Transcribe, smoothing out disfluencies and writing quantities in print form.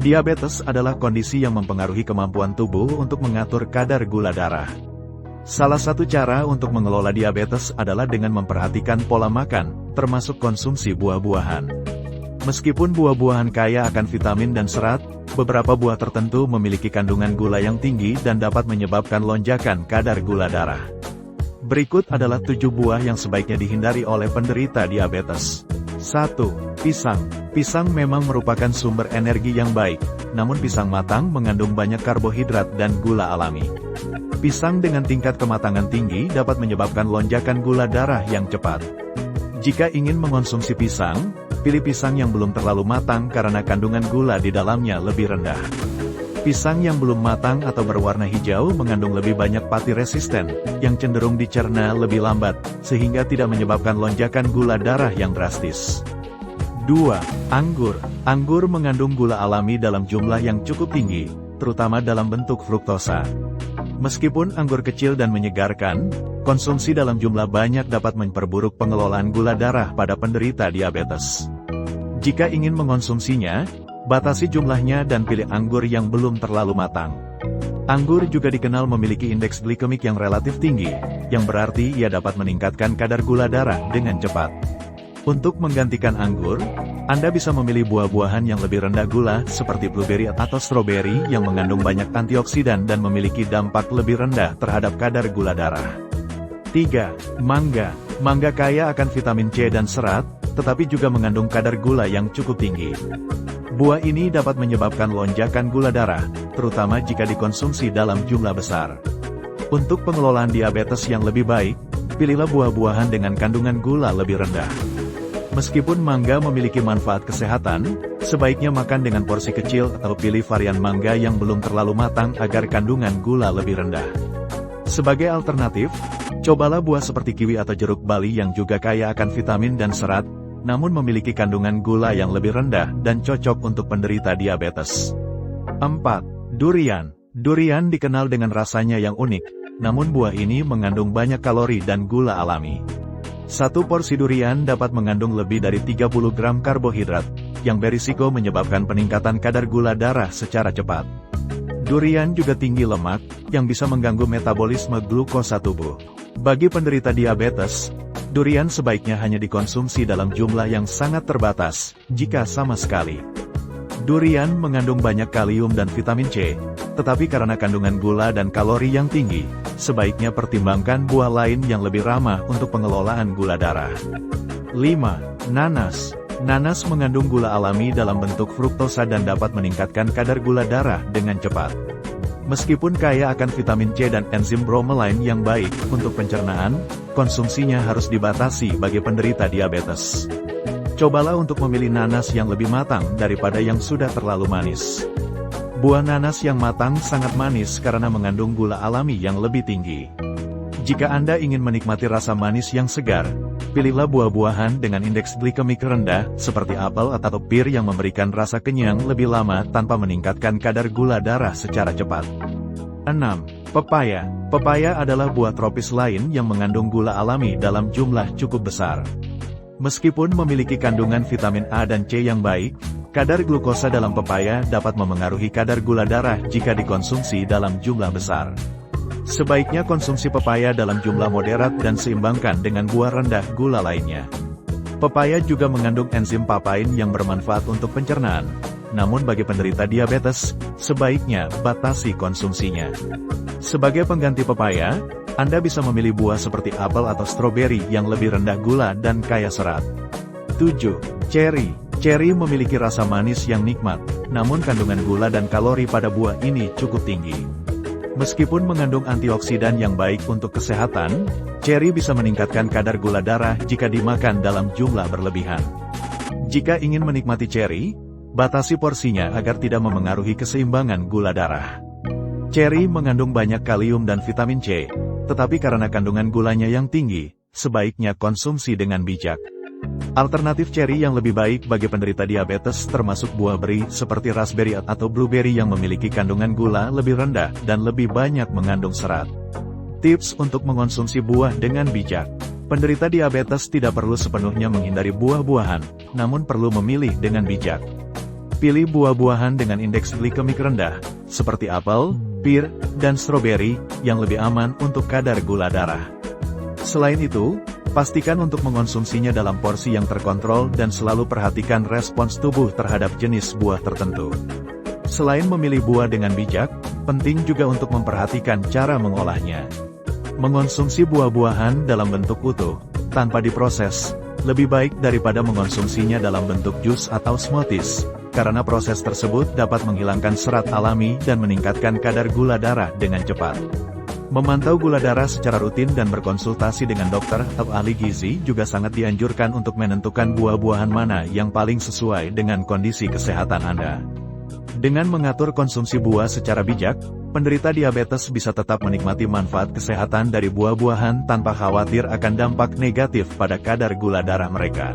Diabetes adalah kondisi yang mempengaruhi kemampuan tubuh untuk mengatur kadar gula darah. Salah satu cara untuk mengelola diabetes adalah dengan memperhatikan pola makan, termasuk konsumsi buah-buahan. Meskipun buah-buahan kaya akan vitamin dan serat, beberapa buah tertentu memiliki kandungan gula yang tinggi dan dapat menyebabkan lonjakan kadar gula darah. Berikut adalah 7 buah yang sebaiknya dihindari oleh penderita diabetes. 1. Pisang. Pisang memang merupakan sumber energi yang baik, namun pisang matang mengandung banyak karbohidrat dan gula alami. Pisang dengan tingkat kematangan tinggi dapat menyebabkan lonjakan gula darah yang cepat. Jika ingin mengonsumsi pisang, pilih pisang yang belum terlalu matang karena kandungan gula di dalamnya lebih rendah. Pisang yang belum matang atau berwarna hijau mengandung lebih banyak pati resisten, yang cenderung dicerna lebih lambat, sehingga tidak menyebabkan lonjakan gula darah yang drastis. 2. Anggur. Anggur mengandung gula alami dalam jumlah yang cukup tinggi, terutama dalam bentuk fruktosa. Meskipun anggur kecil dan menyegarkan, konsumsi dalam jumlah banyak dapat memperburuk pengelolaan gula darah pada penderita diabetes. Jika ingin mengonsumsinya, batasi jumlahnya dan pilih anggur yang belum terlalu matang. Anggur juga dikenal memiliki indeks glikemik yang relatif tinggi, yang berarti ia dapat meningkatkan kadar gula darah dengan cepat. Untuk menggantikan anggur, Anda bisa memilih buah-buahan yang lebih rendah gula seperti blueberry atau stroberi yang mengandung banyak antioksidan dan memiliki dampak lebih rendah terhadap kadar gula darah. 3. Mangga. Mangga kaya akan vitamin C dan serat, tetapi juga mengandung kadar gula yang cukup tinggi. Buah ini dapat menyebabkan lonjakan gula darah, terutama jika dikonsumsi dalam jumlah besar. Untuk pengelolaan diabetes yang lebih baik, pilihlah buah-buahan dengan kandungan gula lebih rendah. Meskipun mangga memiliki manfaat kesehatan, sebaiknya makan dengan porsi kecil atau pilih varian mangga yang belum terlalu matang agar kandungan gula lebih rendah. Sebagai alternatif, cobalah buah seperti kiwi atau jeruk bali yang juga kaya akan vitamin dan serat, namun memiliki kandungan gula yang lebih rendah dan cocok untuk penderita diabetes. 4. Durian. Durian dikenal dengan rasanya yang unik, namun buah ini mengandung banyak kalori dan gula alami. Satu porsi durian dapat mengandung lebih dari 30 gram karbohidrat, yang berisiko menyebabkan peningkatan kadar gula darah secara cepat. Durian juga tinggi lemak, yang bisa mengganggu metabolisme glukosa tubuh. Bagi penderita diabetes, durian sebaiknya hanya dikonsumsi dalam jumlah yang sangat terbatas, jika sama sekali. Durian mengandung banyak kalium dan vitamin C, tetapi karena kandungan gula dan kalori yang tinggi, sebaiknya pertimbangkan buah lain yang lebih ramah untuk pengelolaan gula darah. 5. Nanas. Nanas mengandung gula alami dalam bentuk fruktosa dan dapat meningkatkan kadar gula darah dengan cepat. Meskipun kaya akan vitamin C dan enzim bromelain yang baik untuk pencernaan, konsumsinya harus dibatasi bagi penderita diabetes. Cobalah untuk memilih nanas yang lebih matang daripada yang sudah terlalu manis. Buah nanas yang matang sangat manis karena mengandung gula alami yang lebih tinggi. Jika Anda ingin menikmati rasa manis yang segar, pilihlah buah-buahan dengan indeks glikemik rendah, seperti apel atau pir yang memberikan rasa kenyang lebih lama tanpa meningkatkan kadar gula darah secara cepat. 6. Pepaya. Pepaya adalah buah tropis lain yang mengandung gula alami dalam jumlah cukup besar. Meskipun memiliki kandungan vitamin A dan C yang baik, kadar glukosa dalam pepaya dapat memengaruhi kadar gula darah jika dikonsumsi dalam jumlah besar. Sebaiknya konsumsi pepaya dalam jumlah moderat dan seimbangkan dengan buah rendah gula lainnya. Pepaya juga mengandung enzim papain yang bermanfaat untuk pencernaan. Namun bagi penderita diabetes, sebaiknya batasi konsumsinya. Sebagai pengganti pepaya, Anda bisa memilih buah seperti apel atau stroberi yang lebih rendah gula dan kaya serat. 7. Ceri. Ceri memiliki rasa manis yang nikmat, namun kandungan gula dan kalori pada buah ini cukup tinggi. Meskipun mengandung antioksidan yang baik untuk kesehatan, ceri bisa meningkatkan kadar gula darah jika dimakan dalam jumlah berlebihan. Jika ingin menikmati ceri, batasi porsinya agar tidak memengaruhi keseimbangan gula darah. Ceri mengandung banyak kalium dan vitamin C, tetapi karena kandungan gulanya yang tinggi, sebaiknya konsumsi dengan bijak. Alternatif ceri yang lebih baik bagi penderita diabetes termasuk buah beri seperti raspberry atau blueberry yang memiliki kandungan gula lebih rendah dan lebih banyak mengandung serat. Tips untuk mengonsumsi buah dengan bijak. Penderita diabetes tidak perlu sepenuhnya menghindari buah-buahan, namun perlu memilih dengan bijak. Pilih buah-buahan dengan indeks glikemik rendah, seperti apel, pir, dan stroberi, yang lebih aman untuk kadar gula darah. Selain itu, pastikan untuk mengonsumsinya dalam porsi yang terkontrol dan selalu perhatikan respons tubuh terhadap jenis buah tertentu. Selain memilih buah dengan bijak, penting juga untuk memperhatikan cara mengolahnya. Mengonsumsi buah-buahan dalam bentuk utuh, tanpa diproses, lebih baik daripada mengonsumsinya dalam bentuk jus atau smoothies, karena proses tersebut dapat menghilangkan serat alami dan meningkatkan kadar gula darah dengan cepat. Memantau gula darah secara rutin dan berkonsultasi dengan dokter atau ahli gizi juga sangat dianjurkan untuk menentukan buah-buahan mana yang paling sesuai dengan kondisi kesehatan Anda. Dengan mengatur konsumsi buah secara bijak, penderita diabetes bisa tetap menikmati manfaat kesehatan dari buah-buahan tanpa khawatir akan dampak negatif pada kadar gula darah mereka.